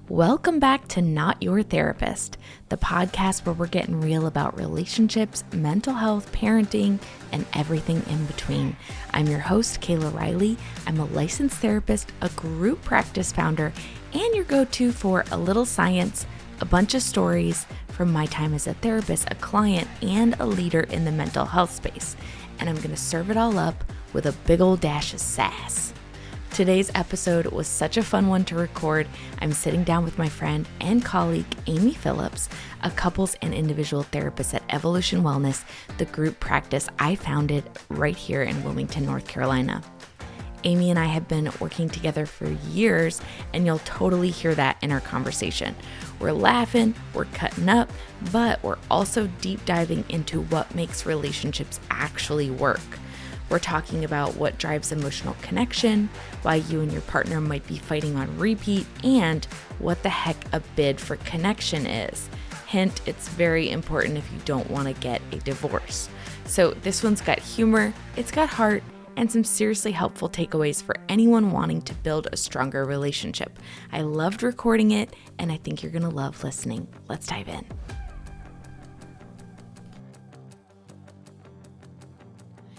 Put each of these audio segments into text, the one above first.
Welcome back to Not Your Therapist, the podcast where we're getting real about relationships, mental health, parenting, and everything in between. I'm your host, Kayla Riley. I'm a licensed therapist, a group practice founder, and your go-to for a little science, a bunch of stories from my time as a therapist, a client, and a leader in the mental health space. And I'm going to serve it all up with a big old dash of sass. Today's episode was such a fun one to record. I'm sitting down with my friend and colleague, Amy Phillips, a couples and individual therapist at Evolution Wellness, the group practice I founded right here in Wilmington, North Carolina. Amy and I have been working together for years, and you'll totally hear that in our conversation. We're laughing, we're cutting up, but we're also deep diving into what makes relationships actually work. We're talking about what drives emotional connection, why you and your partner might be fighting on repeat, and what the heck a bid for connection is. Hint, it's very important if you don't want to get a divorce. So this one's got humor, it's got heart, and some seriously helpful takeaways for anyone wanting to build a stronger relationship. I loved recording it, and I think you're going to love listening. Let's dive in.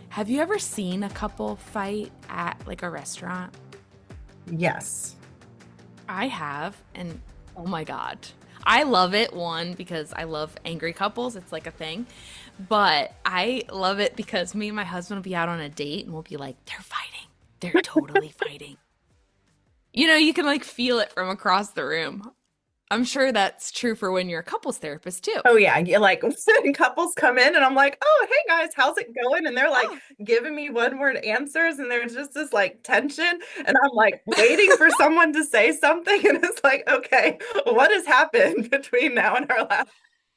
Have you ever seen a couple fight at like a restaurant? Yes. I have, and oh my God. I love it, one, because I love angry couples. It's like a thing. But I love it because me and my husband will be out on a date and we'll be like, they're fighting. They're totally fighting. You know, you can like feel it from across the room. I'm sure that's true for when you're a couples therapist too. Oh yeah. Like couples come in and I'm like, oh, hey guys, how's it going? And they're like Oh. giving me one word answers and there's just this like tension. And I'm like waiting for someone to say something. And it's like, okay, what has happened between now and our last?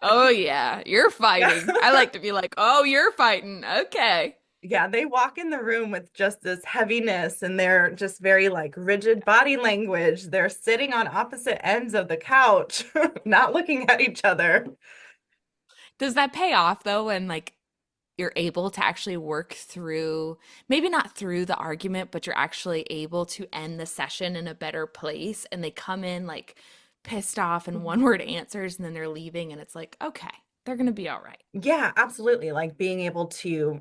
Oh yeah, you're fighting. I like to be like, oh, you're fighting. Okay. Yeah, they walk in the room with just this heaviness and they're just very like rigid body language. They're sitting on opposite ends of the couch, not looking at each other. Does that pay off though when like you're able to actually work through, maybe not through the argument, but you're actually able to end the session in a better place and they come in like pissed off and one word answers and then they're leaving and it's like, okay, they're going to be all right. Yeah, absolutely. Like being able to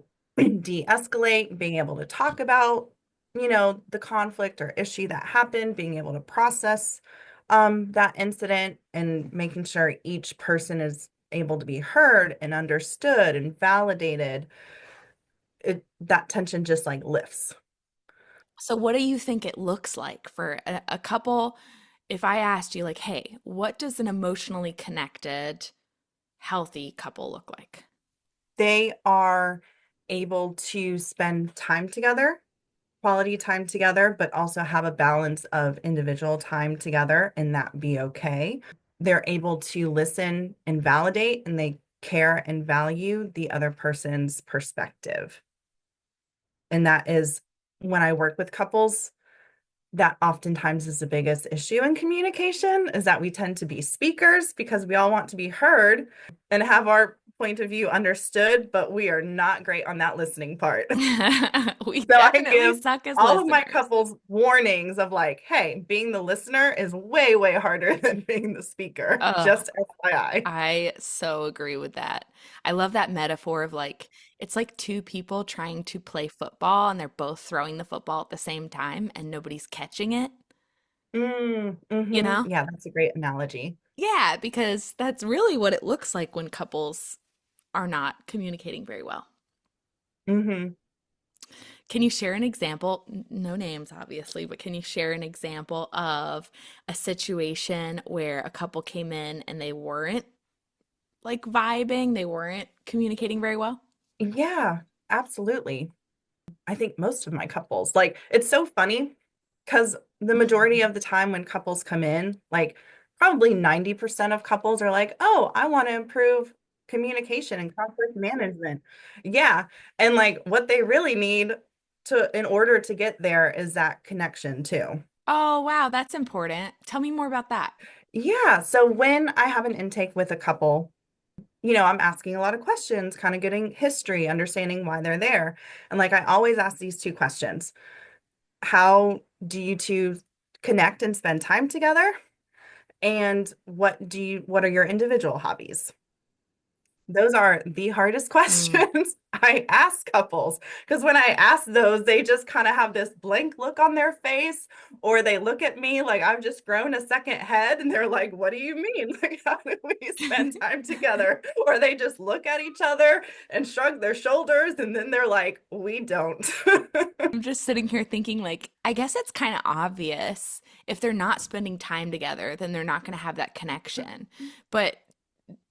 de-escalate, being able to talk about, the conflict or issue that happened, being able to process that incident and making sure each person is able to be heard and understood and validated. That tension just like lifts. So what do you think it looks like for a couple? If I asked you like, hey, what does an emotionally connected, healthy couple look like? They are able to spend time together, quality time together, but also have a balance of individual time together and that be okay. They're able to listen and validate, and they care and value the other person's perspective. And that is when I work with couples, that oftentimes is the biggest issue in communication is that we tend to be speakers because we all want to be heard and have our point of view understood, but we are not great on that listening part. We So I definitely give suck as all of my listeners. couples warnings of like, hey, being the listener is way, way harder than being the speaker. Oh, Just FYI. I so agree with that. I love that metaphor of like, it's like two people trying to play football and they're both throwing the football at the same time and nobody's catching it, you know? Yeah, that's a great analogy. Yeah, because that's really what it looks like when couples are not communicating very well. hmm Can you share an example? No names, obviously, but can you share an example of a situation where a couple came in and they weren't like vibing, they weren't communicating very well? Yeah, absolutely. I think most of my couples, like, it's so funny because the majority of the time when couples come in, like, probably 90% of couples are like, oh, I want to improve communication and conflict management. Yeah. And like what they really need in order to get there is that connection too. Oh, wow, that's important. Tell me more about that. Yeah. So when I have an intake with a couple, I'm asking a lot of questions, kind of getting history, understanding why they're there. And like I always ask these two questions. How do you two connect and spend time together? And what are your individual hobbies? Those are the hardest Mm. questions I ask couples because when I ask those, they just kind of have this blank look on their face, or they look at me like I've just grown a second head and they're like, "What do you mean? Like, how do we spend time together?" Or they just look at each other and shrug their shoulders and then they're like, "We don't." I'm just sitting here thinking, like, I guess it's kind of obvious if they're not spending time together, then they're not going to have that connection. But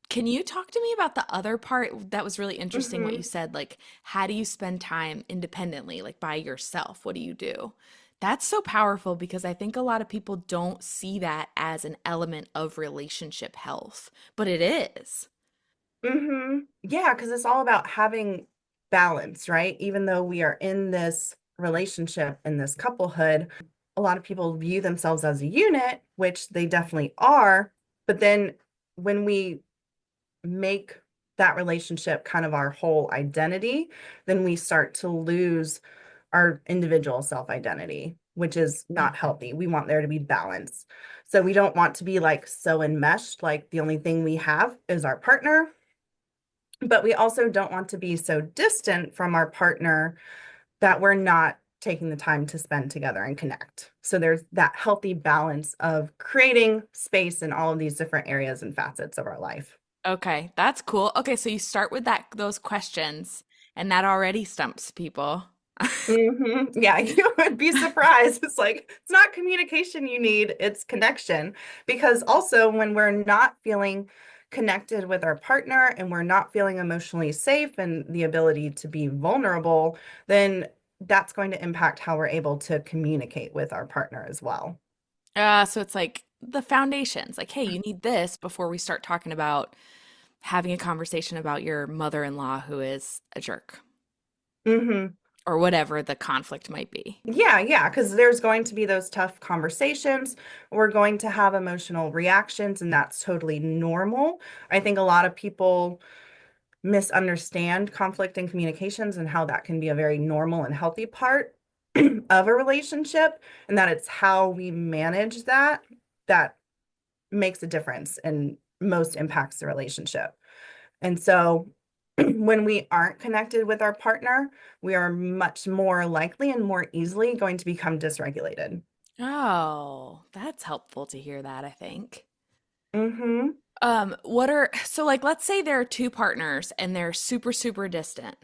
can you talk to me about the other part? That was really interesting what you Mhm. said. Like, how do you spend time independently, like by yourself? What do you do? That's so powerful because I think a lot of people don't see that as an element of relationship health, but it is. Yeah, because it's all about having balance, right? Even though we are in this relationship, in this couplehood, a lot of people view themselves as a unit, which they definitely are. But then when we make that relationship kind of our whole identity, then we start to lose our individual self-identity, which is not Mhm. healthy. We want there to be balance. So we don't want to be like so enmeshed, like the only thing we have is our partner, but we also don't want to be so distant from our partner that we're not taking the time to spend together and connect. So there's that healthy balance of creating space in all of these different areas and facets of our life. Okay, that's cool. Okay, so you start with those questions, and that already stumps people. Yeah, you would be surprised. It's like, it's not communication you need, it's connection. Because also, when we're not feeling connected with our partner and we're not feeling emotionally safe and the ability to be vulnerable, then that's going to impact how we're able to communicate with our partner as well. So it's like the foundations. Like, hey, you need this before we start talking about having a conversation about your mother-in-law who is a jerk hmm or whatever the conflict might be. Yeah, because there's going to be those tough conversations. We're going to have emotional reactions, and that's totally normal. I think a lot of people misunderstand conflict and communications and how that can be a very normal and healthy part of a relationship, and that it's how we manage that that makes a difference and most impacts the relationship. And so when we aren't connected with our partner, we are much more likely and more easily going to become dysregulated. Oh, that's helpful to hear that, I think. Mm-hmm. What are so like let's say there are two partners and they're super, super distant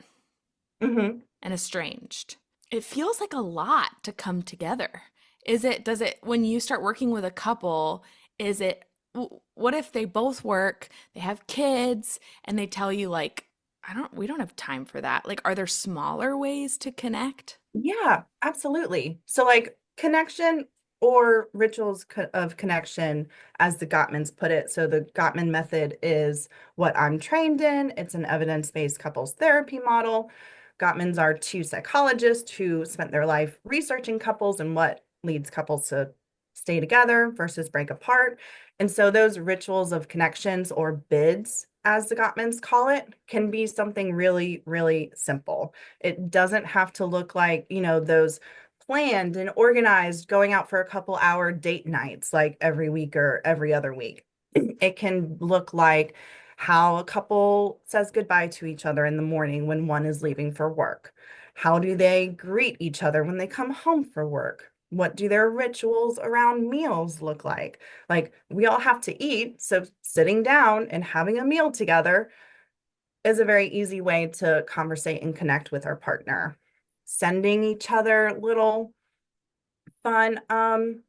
Mm-hmm. and estranged. It feels like a lot to come together. Does it, when you start working with a couple, is it, what if they both work, they have kids, and they tell you, like, we don't have time for that. Like, are there smaller ways to connect? Yeah, absolutely. So, like connection or rituals of connection, as the Gottmans put it. So, the Gottman method is what I'm trained in. It's an evidence-based couples therapy model. Gottmans are two psychologists who spent their life researching couples and what leads couples to stay together versus break apart. And so, those rituals of connections or bids, as the Gottmans call it, can be something really, really simple. It doesn't have to look like, those planned and organized going out for a couple hour date nights like every week or every other week. It can look like how a couple says goodbye to each other in the morning when one is leaving for work. How do they greet each other when they come home for work? What do their rituals around meals look like? Like, we all have to eat, so sitting down and having a meal together is a very easy way to conversate and connect with our partner. Sending each other little fun,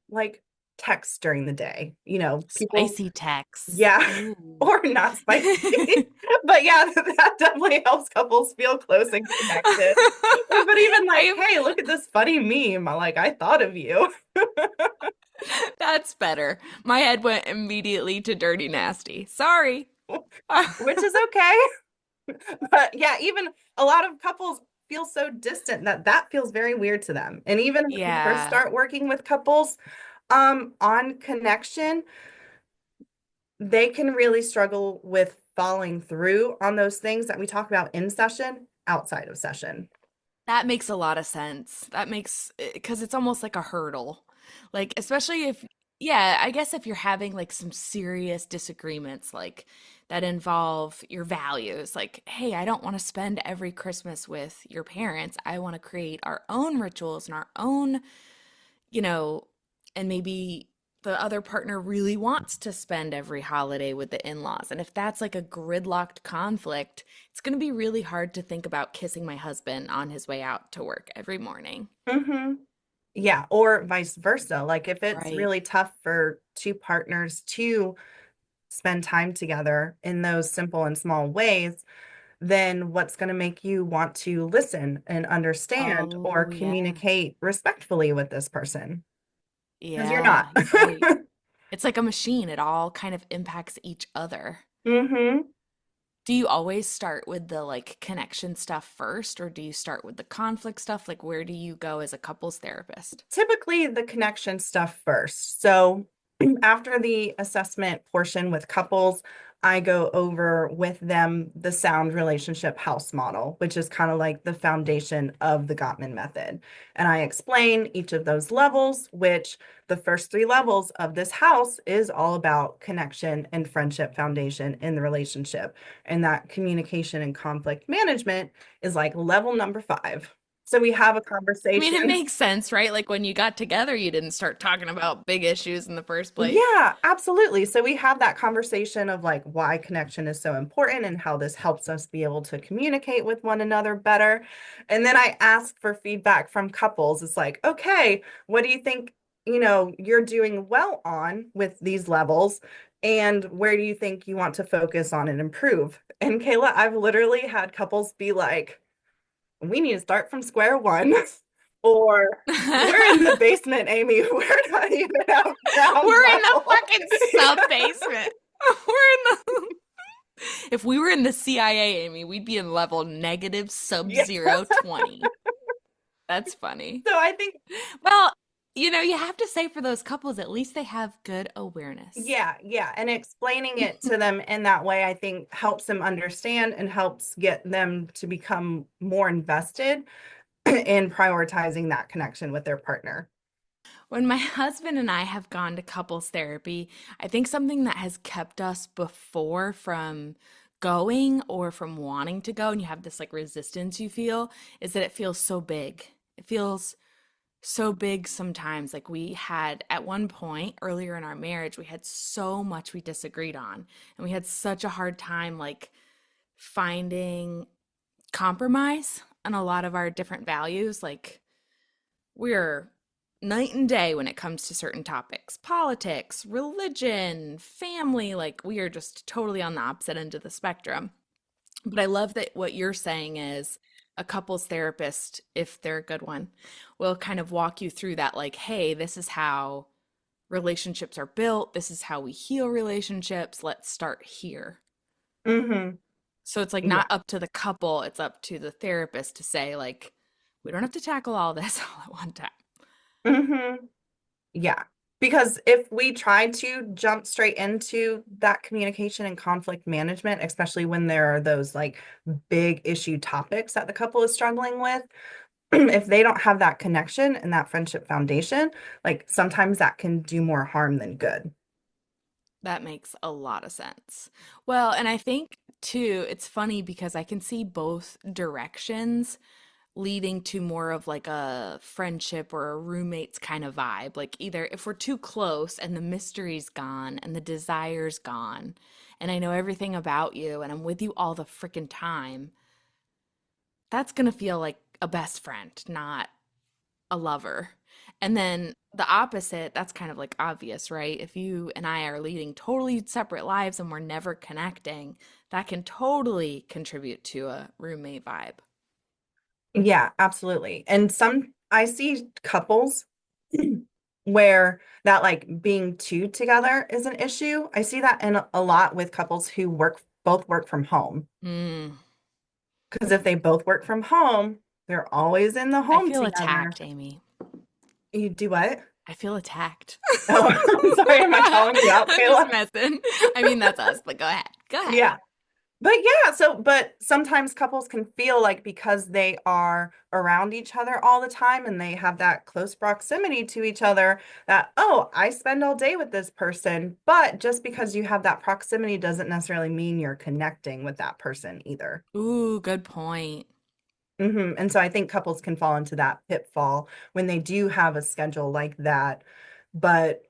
like texts during the day. People, Spicy text. yeah, Ooh. or not spicy. But yeah, that definitely helps couples feel close and connected. But even like, I hey, look at this funny meme. Like, I thought of you. That's better. My head went immediately to dirty nasty. Sorry. Which is okay. But yeah, even a lot of couples feel so distant that that feels very weird to them. And even when we first Yeah. start working with couples on connection, they can really struggle with following through on those things that we talk about in session outside of session. That makes a lot of sense. That makes, because it's almost like a hurdle. Like, especially if Yeah, I guess if you're having like some serious disagreements like that involve your values, like, hey, I don't want to spend every Christmas with your parents. I want to create our own rituals and our own, you know, and maybe the other partner really wants to spend every holiday with the in-laws. And if that's like a gridlocked conflict, it's going to be really hard to think about kissing my husband on his way out to work every morning. Hmm. Yeah, or vice versa. Like if it's Right. really tough for two partners to spend time together in those simple and small ways, then what's going to make you want to listen and understand or Oh, yeah. communicate respectfully with this person? Because you're not. Yeah, you're right. It's like a machine. It all kind of impacts each other. Hmm. Do you always start with the like connection stuff first, or do you start with the conflict stuff? Like, where do you go as a couples therapist? Typically, the connection stuff first. So, after the assessment portion with couples, I go over with them the sound relationship house model, which is kind of like the foundation of the Gottman method. And I explain each of those levels, which the first three levels of this house is all about connection and friendship foundation in the relationship. And that communication and conflict management is like level number five. So we have a I mean, it conversation. makes sense, right? Like when you got together, you didn't start talking about big issues in the first place. Yeah, absolutely. So we have that conversation of like why connection is so important and how this helps us be able to communicate with one another better. And then I ask for feedback from couples. It's like, okay, what do you think, you're doing well on with these levels? And where do you think you want to focus on and improve? And Kayla, I've literally had couples be like, we need to start from square one. Or we're in the basement, Amy. We're not even at ground We're in the level. fucking sub basement. We're in the. If we were in the CIA, Amy, we'd be in level negative Yeah. sub-zero 20. That's funny. So I think, Well, you have to say for those couples, at least they have good awareness. yeah, yeah. And explaining it to them in that way, I think helps them understand and helps get them to become more invested in prioritizing that connection with their partner. When my husband and I have gone to couples therapy, I think something that has kept us before from going or from wanting to go, and you have this like resistance you feel, is that it feels so big. It feels so big sometimes. Like we had at one point earlier in our marriage, we had so much we disagreed on, and we had such a hard time like finding compromise on a lot of our different values. Like we're night and day when it comes to certain topics, politics, religion, family. Like we are just totally on the opposite end of the spectrum. But I love that what you're saying is a couples therapist, if they're a good one, will kind of walk you through that, like, hey, this is how relationships are built. This is how we heal relationships. Let's start here. Hmm. So it's like Yeah. not up to the couple, it's up to the therapist to say, like, we don't have to tackle all this all at one time. Hmm. Yeah. Because if we try to jump straight into that communication and conflict management, especially when there are those like big issue topics that the couple is struggling with, if they don't have that connection and that friendship foundation, like sometimes that can do more harm than good. That makes a lot of sense. Well, and I think too, it's funny because I can see both directions leading to more of like a friendship or a roommates kind of vibe. Like either if we're too close and the mystery's gone and the desire's gone, and I know everything about you and I'm with you all the freaking time, that's gonna feel like a best friend, not a lover. And then the opposite, that's kind of like obvious, right? If you and I are leading totally separate lives and we're never connecting, that can totally contribute to a roommate vibe. Yeah, absolutely. And I see couples where that like being two together is an issue. I see that in a lot with couples who both work from home. Mm, Because if they both work from home, they're always in the I home feel together. attacked, Amy. You do what? I feel attacked. Oh, I'm sorry. Am I calling you out, I'm just Kayla? messing. I mean, that's us, but go ahead. Go ahead. Yeah. But yeah, but sometimes couples can feel like because they are around each other all the time and they have that close proximity to each other, that, oh, I spend all day with this person. But just because you have that proximity doesn't necessarily mean you're connecting with that person either. Ooh, good point. And so I think couples can fall into that pitfall when they do have a schedule like that. But,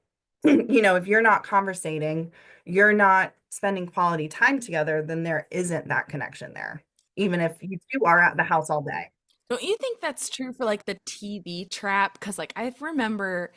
if you're not conversating, you're not spending quality time together, then there isn't that connection there, even if you two are at the house all day. Don't you think that's true for like the TV trap? Because like I remember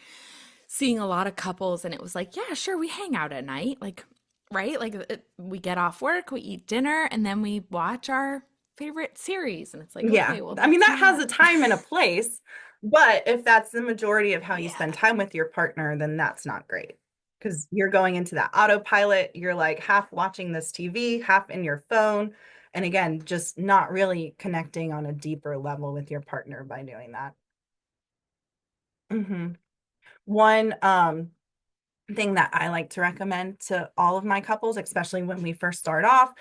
seeing a lot of couples and it was like, yeah, sure, we hang out at night. Like, right? Like we get off work, we eat dinner, and then we watch our favorite series. And it's like, Yeah. okay, well, I mean, that's that has not, a time and a place, but if that's the majority of how you yeah. spend time with your partner, then that's not great. Because you're going into that autopilot, you're like half watching this TV, half in your phone. And again, just not really connecting on a deeper level with your partner by doing that. hmm One thing that I like to recommend to all of my couples, especially when we first start off,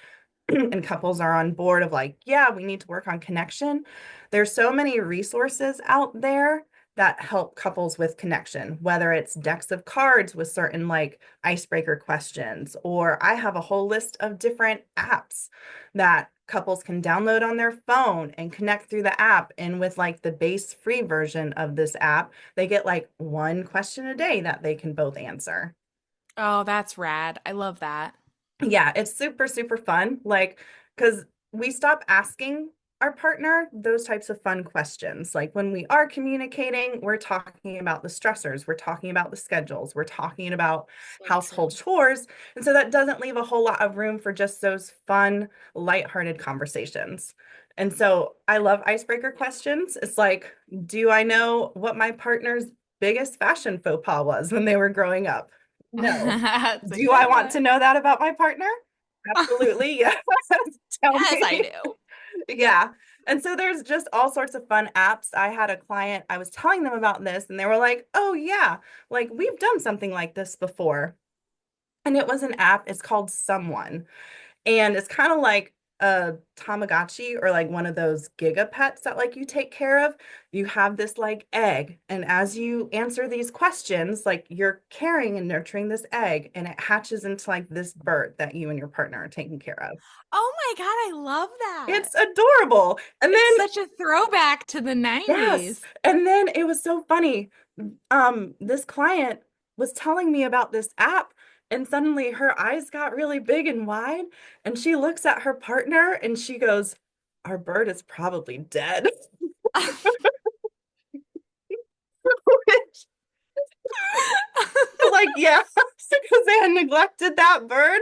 and couples are on board of like, yeah, we need to work on connection. There's so many resources out there that help couples with connection, whether it's decks of cards with certain like icebreaker questions, or I have a whole list of different apps that couples can download on their phone and connect through the app. And with like the base free version of this app, they get like one question a day that they can both answer. Oh, that's rad. I love that. Yeah, it's super, super fun. Like, because we stop asking our partner those types of fun questions. Like when we are communicating, we're talking about the stressors, we're talking about the schedules, we're talking about So household true. chores. And so that doesn't leave a whole lot of room for just those fun, lighthearted conversations. And so I love icebreaker questions. It's like, do I know what my partner's biggest fashion faux pas was when they were growing up? No. That's a Do good I want one. to know that about my partner? Absolutely. Yes. Tell Yes, I me. do. Yeah. And so there's just all sorts of fun apps. I had a client, I was telling them about this, and they were like, oh, yeah, like we've done something like this before. And it was an app, it's called Someone. And it's kind of like a Tamagotchi or like one of those giga pets that like you take care of. You have this like egg, and as you answer these questions, like you're carrying and nurturing this egg, and it hatches into like this bird that you and your partner are taking care of. Oh my God, I love that. It's adorable. And It's then such a throwback to the yes, 90s. and then it was so funny. This client was telling me about this app, and suddenly her eyes got really big and wide, and she looks at her partner and she goes, "Our bird is probably dead." Which like, yeah, because they had neglected that bird.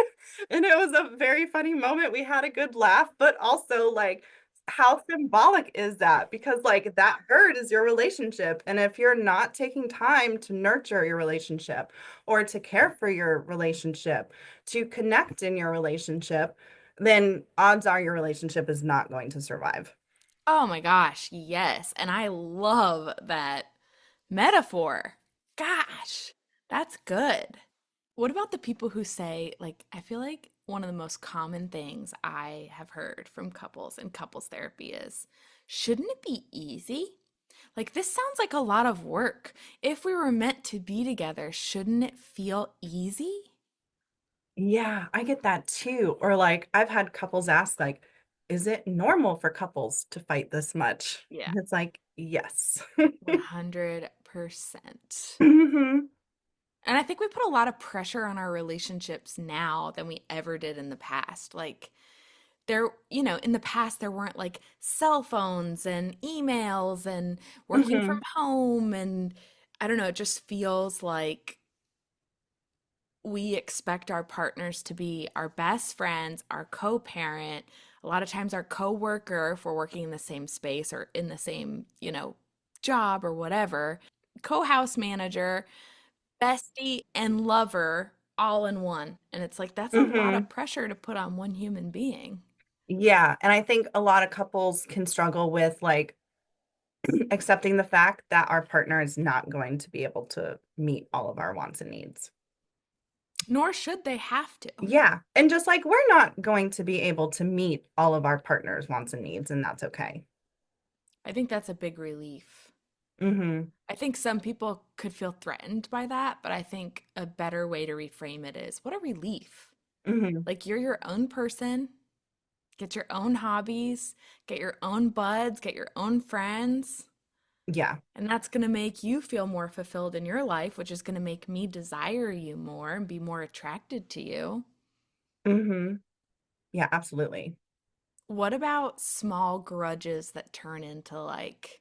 And it was a very funny moment. We had a good laugh, but also like how symbolic is that? Because like that bird is your relationship. And if you're not taking time to nurture your relationship or to care for your relationship, to connect in your relationship, then odds are your relationship is not going to survive. Oh my gosh, yes. And I love that metaphor. Gosh, that's good. What about the people who say, like, I feel like one of the most common things I have heard from couples and couples therapy is, shouldn't it be easy? Like, this sounds like a lot of work. If we were meant to be together, shouldn't it feel easy? Yeah, I get that too. Or like I've had couples ask like, is it normal for couples to fight this much? Yeah, And it's like, yes. 100%. hmm And I think we put a lot of pressure on our relationships now than we ever did in the past. Like, in the past, there weren't like cell phones and emails and working from hmm home. And I don't know, it just feels like we expect our partners to be our best friends, our co parent, a lot of times our co worker if we're working in the same space or in the same, job or whatever, co house manager, bestie, and lover all in one. And it's like, that's a lot hmm of pressure to put on one human being. Yeah. And I think a lot of couples can struggle with like accepting the fact that our partner is not going to be able to meet all of our wants and needs. Nor should they have to. Yeah. And just like we're not going to be able to meet all of our partner's wants and needs, and that's okay. I think that's a big relief. Mm-hmm. I think some people could feel threatened by that, but I think a better way to reframe it is what a relief. Mm-hmm. Like you're your own person, get your own hobbies, get your own buds, get your own friends. Yeah. And that's going to make you feel more fulfilled in your life, which is going to make me desire you more and be more attracted to you. Mm-hmm. Yeah, absolutely. What about small grudges that turn into like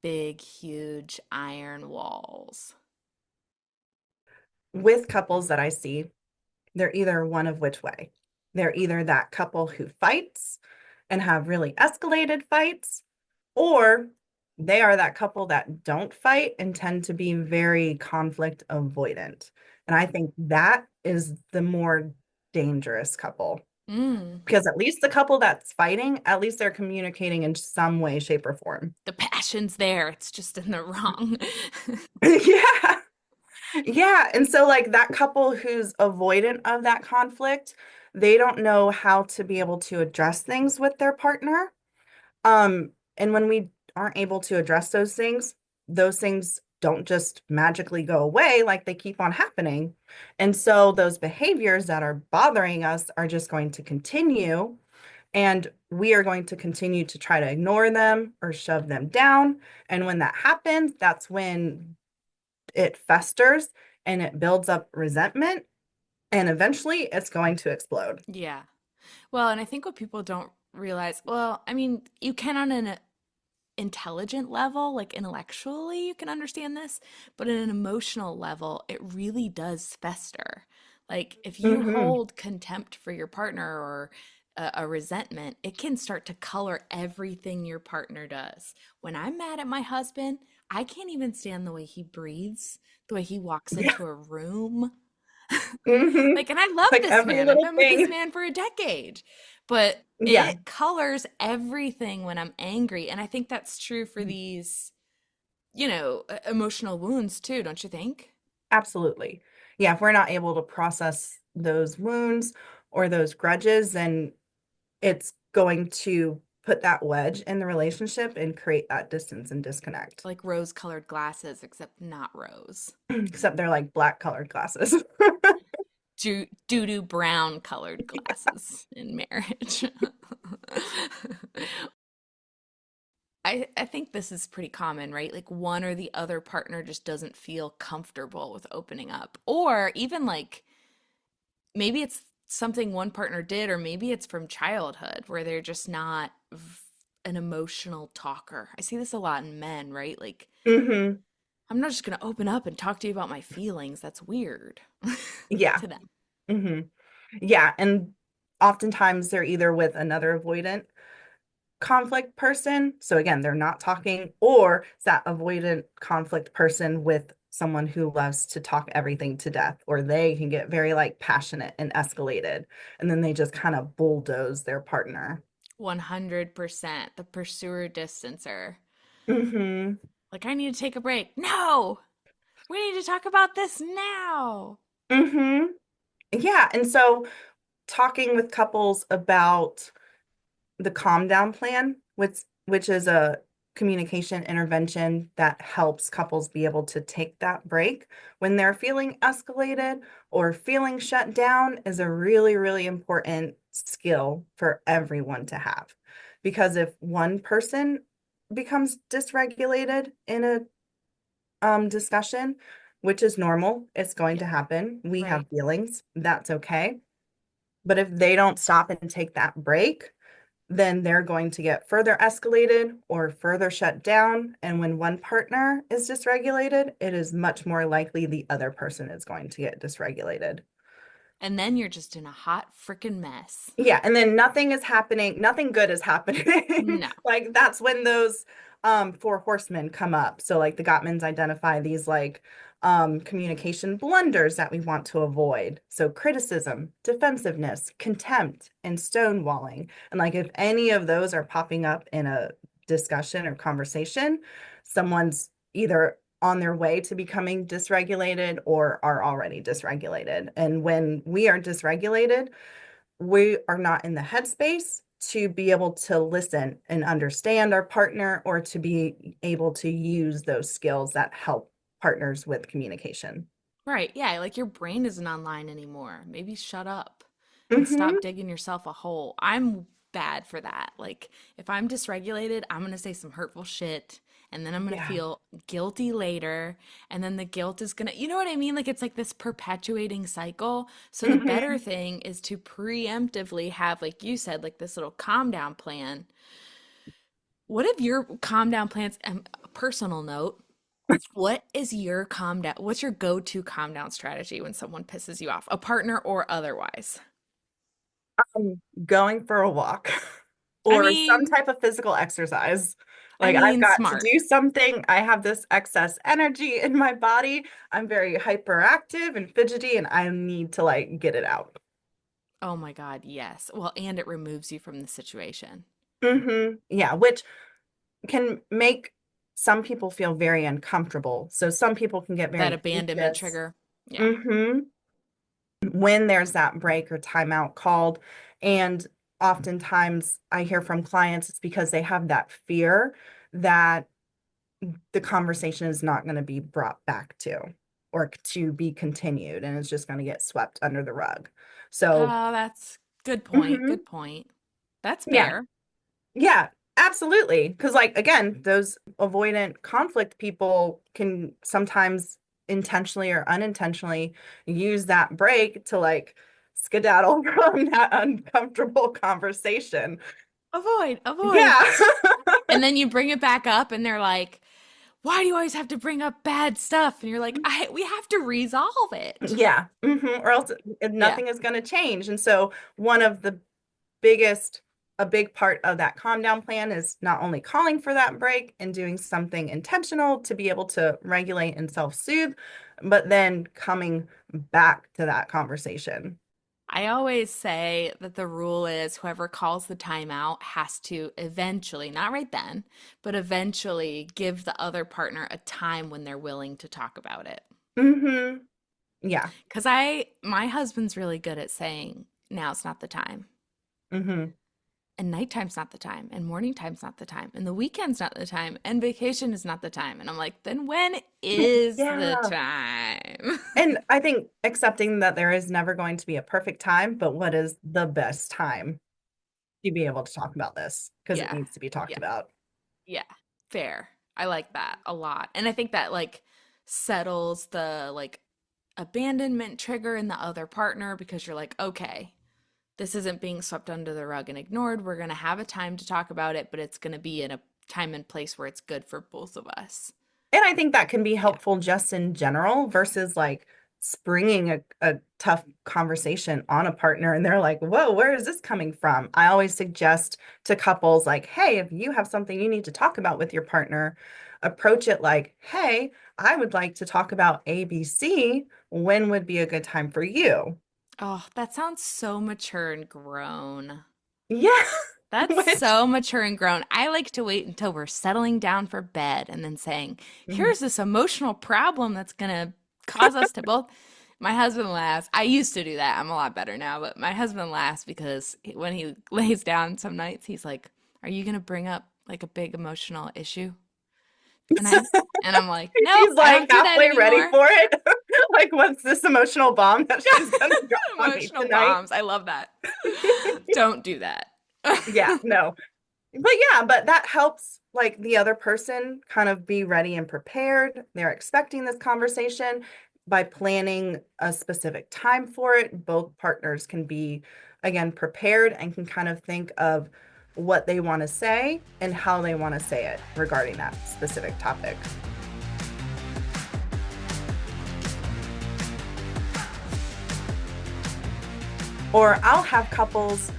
big, huge iron walls? With couples that I see, they're either one of which way. They're either that couple who fights and have really escalated fights, or they are that couple that don't fight and tend to be very conflict avoidant. And I think that is the more dangerous couple Mm, because at least the couple that's fighting, at least they're communicating in some way, shape, or form. the passion's there, it's just in the wrong. Yeah. Yeah. And so, like that couple who's avoidant of that conflict, they don't know how to be able to address things with their partner. And when we aren't able to address those things don't just magically go away, like they keep on happening. And so those behaviors that are bothering us are just going to continue. And we are going to continue to try to ignore them or shove them down. And when that happens, that's when it festers and it builds up resentment. And eventually it's going to explode. Yeah. Well, and I think what people don't realize, well, I mean, you can on an intelligent level, like intellectually, you can understand this, but at an emotional level, it really does fester. Like if you Hmm. hold contempt for your partner or a resentment, it can start to color everything your partner does. When I'm mad at my husband, I can't even stand the way he breathes, the way he walks Yeah. into a room. Hmm. Like, and I love Like this every man. I've little been with this thing. man for a decade, but Yeah. it colors everything when I'm angry. And I think that's true for these, emotional wounds too, don't you think? Absolutely. Yeah, if we're not able to process those wounds or those grudges, then it's going to put that wedge in the relationship and create that distance and disconnect. Like rose-colored glasses, except not rose. Except they're like black colored glasses. Doo-doo brown colored glasses in marriage. I think this is pretty common, right? Like one or the other partner just doesn't feel comfortable with opening up. Or even like maybe it's something one partner did, or maybe it's from childhood where they're just not an emotional talker. I see this a lot in men, right? Like, Hmm. I'm not just going to open up and talk to you about my feelings. That's weird Yeah. to them. Hmm. Yeah. And oftentimes they're either with another avoidant conflict person. So again, they're not talking, or it's that avoidant conflict person with someone who loves to talk everything to death, or they can get very like passionate and escalated, and then they just kind of bulldoze their partner. 100% the pursuer distancer. Hmm. Like, I need to take a break. No, we need to talk about this now. Hmm. Yeah. And so talking with couples about the calm down plan, which is a communication intervention that helps couples be able to take that break when they're feeling escalated or feeling shut down, is a really, really important skill for everyone to have. Because if one person becomes dysregulated in a discussion, which is normal, it's going Yeah, to happen. We right. have feelings, that's okay. But if they don't stop and take that break, then they're going to get further escalated or further shut down. And when one partner is dysregulated, it is much more likely the other person is going to get dysregulated. And then you're just in a hot freaking mess. Yeah, and then nothing is happening, nothing good is happening. No. Like that's when those four horsemen come up. So like the Gottmans identify these like communication blunders that we want to avoid. So criticism, defensiveness, contempt, and stonewalling. And like if any of those are popping up in a discussion or conversation, someone's either on their way to becoming dysregulated or are already dysregulated. And when we are dysregulated, we are not in the headspace to be able to listen and understand our partner or to be able to use those skills that help partners with communication. Right. Yeah. Like your brain isn't online anymore. Maybe shut up and stop Hmm. digging yourself a hole. I'm bad for that. Like if I'm dysregulated, I'm going to say some hurtful shit and then I'm going to Yeah. feel guilty later. And then the guilt is going to, you know what I mean? Like it's like this perpetuating cycle. So the better Hmm. thing is to preemptively have, like you said, like this little calm down plan. What if your calm down plans, a personal note, what is your calm down? What's your go-to calm down strategy when someone pisses you off, a partner or otherwise? Going for a walk I or some mean, type of physical exercise. I Like I've mean, got to smart. do something. I have this excess energy in my body. I'm very hyperactive and fidgety, and I need to like get it out. Oh my God, yes. Well, and it removes you from the situation. Yeah, which can make some people feel very uncomfortable. So some people can get That very abandonment anxious. trigger. Yeah. hmm when there's that break or timeout called. And oftentimes I hear from clients it's because they have that fear that the conversation is not going to be brought back to or to be continued and it's just going to get swept under the rug. So, Oh, that's good point. mhm, Good point. That's yeah, fair. yeah, absolutely. Because, like, again, those avoidant conflict people can sometimes intentionally or unintentionally use that break to like skedaddle from that uncomfortable conversation. Avoid, avoid. Yeah. And then you bring it back up and they're like, why do you always have to bring up bad stuff? And you're like, we have to resolve it. Yeah. Or else Yeah. nothing is going to change. And so, one of the biggest, a big part of that calm down plan is not only calling for that break and doing something intentional to be able to regulate and self soothe, but then coming back to that conversation. I always say that the rule is whoever calls the timeout has to eventually, not right then, but eventually give the other partner a time when they're willing to talk about it. Hmm. Yeah. Because my husband's really good at saying, now's not the time. Hmm. And nighttime's not the time. And morning time's not the time. And the weekend's not the time. And vacation is not the time. And I'm like, then when is the Yeah. time? And I think accepting that there is never going to be a perfect time, but what is the best time to be able to talk about this? Because it Yeah. needs to be talked Yeah. about. Yeah, fair. I like that a lot. And I think that like settles the like abandonment trigger in the other partner because you're like, okay, this isn't being swept under the rug and ignored. We're going to have a time to talk about it, but it's going to be in a time and place where it's good for both of us. And I think that can be Yeah. helpful just in general versus like springing a tough conversation on a partner and they're like, whoa, where is this coming from? I always suggest to couples like, hey, if you have something you need to talk about with your partner, approach it like, hey, I would like to talk about ABC. When would be a good time for you? Oh, that sounds so mature and grown. Yeah. That's Which, so mature and grown. I like to wait until we're settling down for bed and then saying, mhm. here's this emotional problem that's going to cause us to both. My husband laughs. I used to do that. I'm a lot better now, but my husband laughs because when he lays down some nights, he's like, are you going to bring up like a big emotional issue tonight? And I'm like, nope, She's I like don't do that halfway ready anymore. for it. Like, what's this emotional bomb that she's gonna drop on me Emotional tonight? bombs. I love that. Don't do that. Yeah, no. But yeah, but that helps like the other person kind of be ready and prepared. They're expecting this conversation by planning a specific time for it. Both partners can be, again, prepared and can kind of think of what they want to say and how they want to say it regarding that specific topic. Or I'll have couples,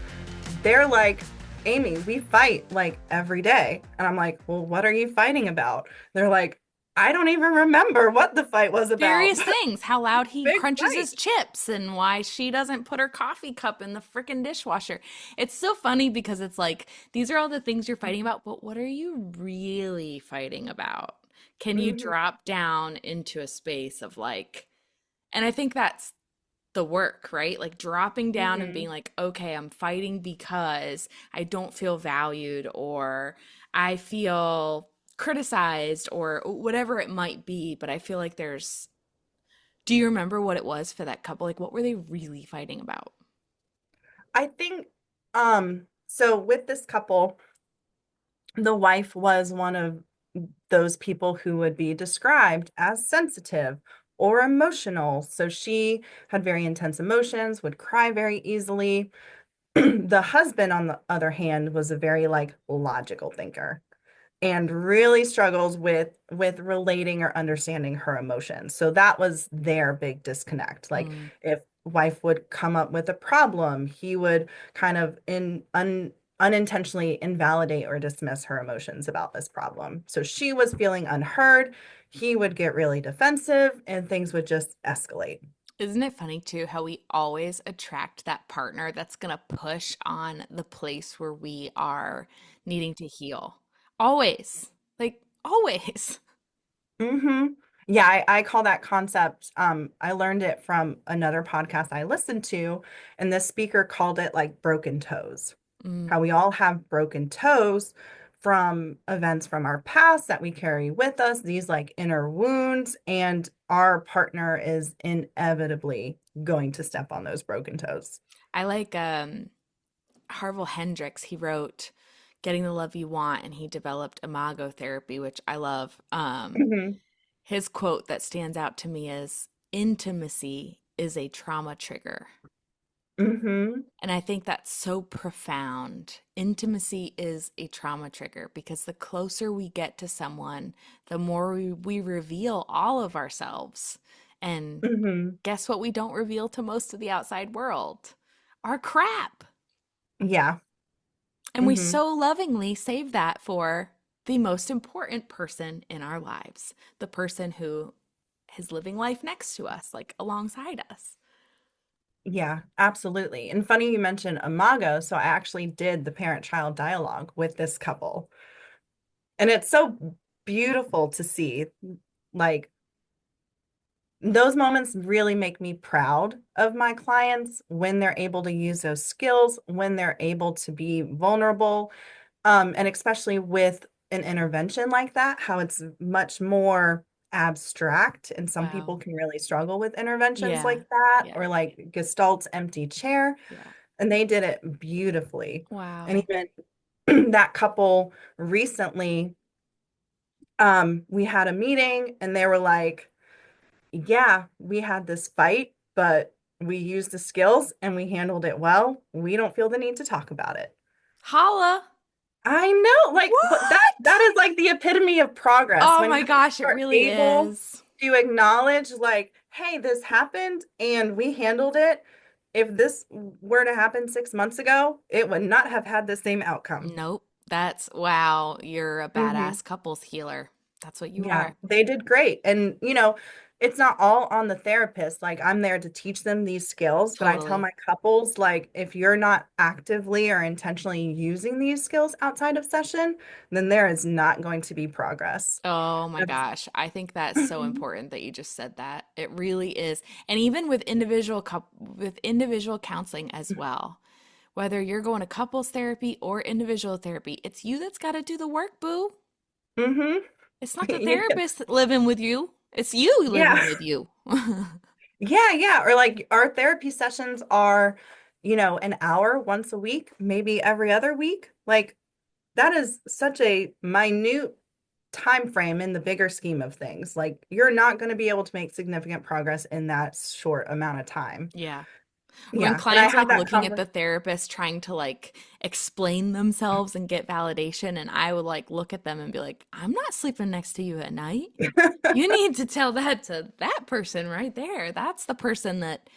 they're like, Amy, we fight like every day. And I'm like, well, what are you fighting about? They're like, I don't even remember what the fight was about. Various things, how loud he Big crunches fight. his chips and why she doesn't put her coffee cup in the freaking dishwasher. It's so funny because it's like these are all the things you're fighting about, but what are you really fighting about? Can you Mhm. drop down into a space of like, and I think that's the work, right? Like dropping down and being Mhm. like, okay, I'm fighting because I don't feel valued or I feel criticized or whatever it might be. But I feel like there's, do you remember what it was for that couple? Like, what were they really fighting about? I think so with this couple, the wife was one of those people who would be described as sensitive or emotional. So she had very intense emotions, would cry very easily. The husband, on the other hand, was a very like logical thinker and really struggles with relating or understanding her emotions. So that was their big disconnect. Like Mm. if wife would come up with a problem, he would kind of unintentionally invalidate or dismiss her emotions about this problem. So she was feeling unheard. He would get really defensive and things would just escalate. Isn't it funny too how we always attract that partner that's gonna push on the place where we are needing to heal? Always. Like, always. Hmm. Yeah, I call that concept. I learned it from another podcast I listened to, and the speaker called it like broken toes. How Mm. we all have broken toes from events from our past that we carry with us, these like inner wounds, and our partner is inevitably going to step on those broken toes. I like Harville Hendrix. He wrote Getting the Love You Want and he developed imago therapy, which I love. Hmm. His quote that stands out to me is intimacy is a trauma trigger. Hmm. And I think that's so profound. Intimacy is a trauma trigger because the closer we get to someone, the more we reveal all of ourselves. And Hmm. guess what we don't reveal to most of the outside world? Our crap. Yeah. And we Hmm. so lovingly save that for the most important person in our lives, the person who is living life next to us, like alongside us. Yeah, absolutely. And funny you mentioned Imago. So I actually did the parent-child dialogue with this couple. And it's so beautiful to see. Like those moments really make me proud of my clients when they're able to use those skills, when they're able to be vulnerable, and especially with an intervention like that, how it's much more abstract, and some people Wow. can really struggle with interventions Yeah. like that, Yeah. or like Gestalt's empty chair, Yeah. and they did it beautifully. And Wow. even that couple recently, we had a meeting and they were like, yeah, we had this fight, but we used the skills and we handled it well. We don't feel the need to talk about it. Holla. I know, like, but that What? is like the epitome of progress Oh when my couples gosh, it are really able is. to acknowledge, like, hey, this happened and we handled it. If this were to happen 6 months ago, it would not have had the same outcome. Nope. That's wow. You're a Hmm. badass couples healer. That's what you Yeah, are. they did great. And, it's not all on the therapist. Like, I'm there to teach them these skills, but I tell Totally. my couples, like, if you're not actively or intentionally using these skills outside of session, then there is not going to be progress. Oh my That's, gosh. I think that's so mhm, important that you just said that. It really is. And even with individual counseling as well. Whether you're going to couples therapy or individual therapy, it's you that's got to do the work, boo. mhm. It's not the You can, therapist living with you. It's you living yeah, with you. yeah, yeah. Or like our therapy sessions are, an hour once a week, maybe every other week. Like that is such a minute time frame in the bigger scheme of things. Like you're not going to be able to make significant progress in that short amount of time. Yeah. When Yeah. And I clients have like that looking at conversation. the therapist trying to like explain themselves and get validation, and I would like look at them and be like, I'm not sleeping next to you at night. You need to tell that to that person right there. That's the person that,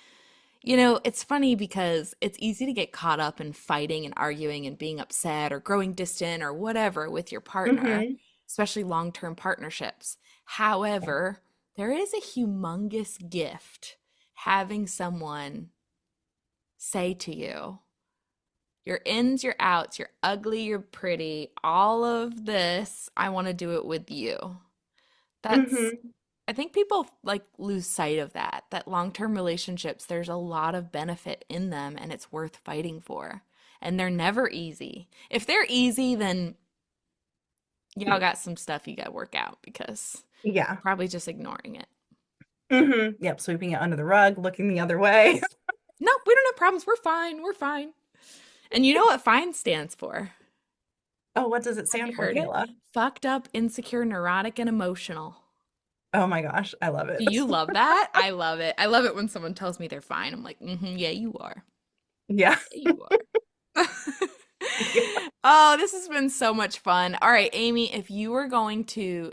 it's funny because it's easy to get caught up in fighting and arguing and being upset or growing distant or whatever with your partner, Hmm. especially long-term partnerships. However, there is a humongous gift having someone say to you, your ins, your outs, you're ugly, you're pretty, all of this, I want to do it with you. Mm-hmm. I think people like lose sight of that long-term relationships, there's a lot of benefit in them and it's worth fighting for. And they're never easy. If they're easy, then y'all got some stuff you got to work out because Yeah. you're probably just ignoring it. Mm-hmm. Yep. Sweeping it under the rug, looking the other way. No, we don't have problems. We're fine. We're fine. And you know what FINE stands for? Oh, what does it Have stand you for, heard it? Kayla? Fucked up, insecure, neurotic, and emotional. Oh my gosh, I love Do it. you love that? I love it. I love it when someone tells me they're fine. I'm like, yeah, you are. Yeah. Yeah, you are. Yeah. Oh, this has been so much fun. All right, Amy, if you were going to,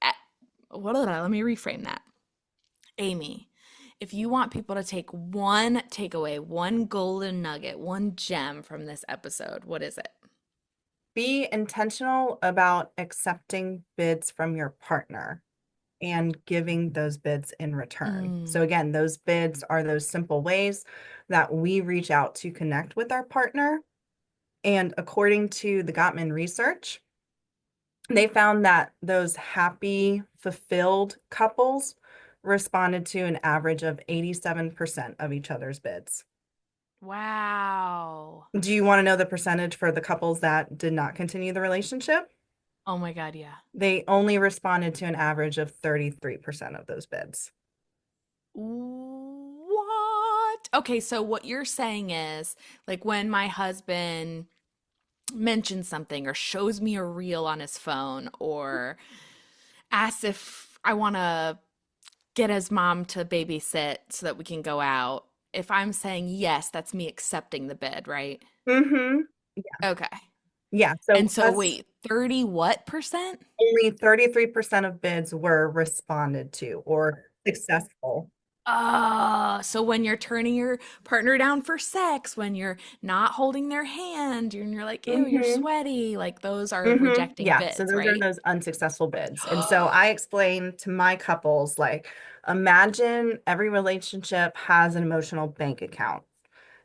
eh, let me reframe that. Amy, if you want people to take one takeaway, one golden nugget, one gem from this episode, what is it? Be intentional about accepting bids from your partner and giving those bids in return. So, Mm, again, those bids are those simple ways that we reach out to connect with our partner. And according to the Gottman research, they found that those happy, fulfilled couples responded to an average of 87% of each other's bids. wow. Do you want to know the percentage for the couples that did not continue the relationship? Oh my God, yeah. They only responded to an average of 33% of those bids. What? Okay, so what you're saying is like when my husband mentions something or shows me a reel on his phone or asks if I want to get his mom to babysit so that we can go out, if I'm saying yes, that's me accepting the bid, right? Mm-hmm. Okay. Yeah. And So so us wait, 30 what percent? only 33% of bids were responded to or successful. So when you're turning your partner down for sex, when you're not holding their hand, and you're like, ew, you're Mm-hmm. sweaty, like those are Mm-hmm. rejecting Yeah. So bids, those are right? those unsuccessful bids. And so I explain to my couples, like, imagine every relationship has an emotional bank account.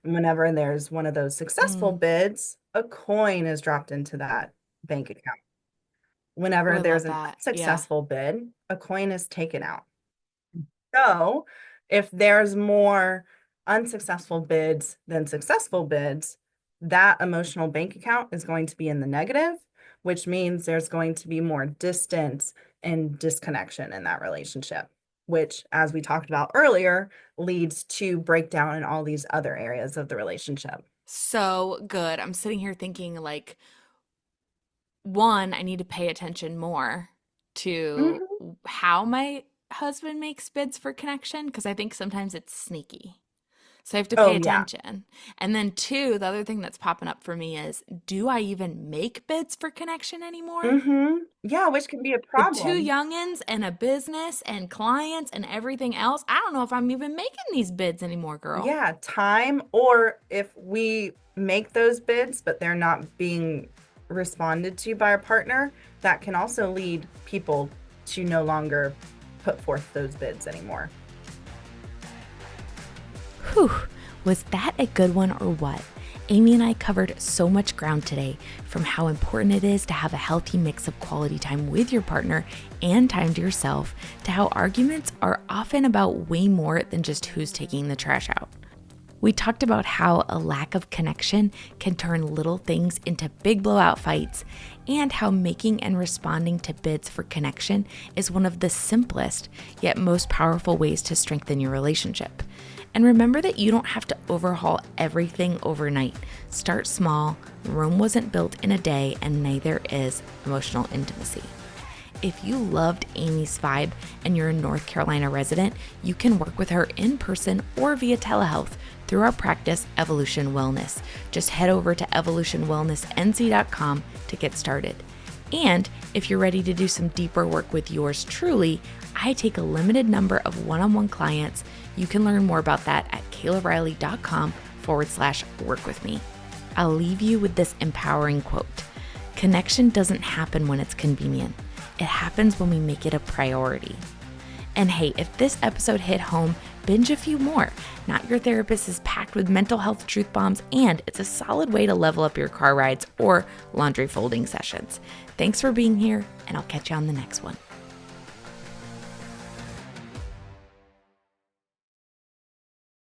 And whenever there's one of those successful Mm. bids, a coin is dropped into that bank account. Oh, Whenever I there's love an that. Yeah. unsuccessful bid, a coin is taken out. So if there's more unsuccessful bids than successful bids, that emotional bank account is going to be in the negative, which means there's going to be more distance and disconnection in that relationship, which, as we talked about earlier, leads to breakdown in all these other areas of the relationship. So good. I'm sitting here thinking like, one, I need to pay attention more to Mhm. how my husband makes bids for connection because I think sometimes it's sneaky. So I have to pay Oh, yeah. attention. And then two, the other thing that's popping up for me is, do I even make bids for connection anymore? Yeah, which can be a With two problem. youngins and a business and clients and everything else, I don't know if I'm even making these bids anymore, girl. Yeah, time, or if we make those bids, but they're not being responded to by our partner, that can also lead people to no longer put forth those bids anymore. Whew, was that a good one or what? Amy and I covered so much ground today, from how important it is to have a healthy mix of quality time with your partner and time to yourself, to how arguments are often about way more than just who's taking the trash out. We talked about how a lack of connection can turn little things into big blowout fights, and how making and responding to bids for connection is one of the simplest yet most powerful ways to strengthen your relationship. And remember that you don't have to overhaul everything overnight. Start small. Rome wasn't built in a day, and neither is emotional intimacy. If you loved Amy's vibe and you're a North Carolina resident, you can work with her in person or via telehealth through our practice, Evolution Wellness. Just head over to evolutionwellnessnc.com to get started. And if you're ready to do some deeper work with yours truly, I take a limited number of one-on-one clients. You can learn more about that at kaylariley.com/work with me. I'll leave you with this empowering quote. Connection doesn't happen when it's convenient. It happens when we make it a priority. And hey, if this episode hit home, binge a few more. Not Your Therapist is packed with mental health truth bombs, and it's a solid way to level up your car rides or laundry folding sessions. Thanks for being here, and I'll catch you on the next one.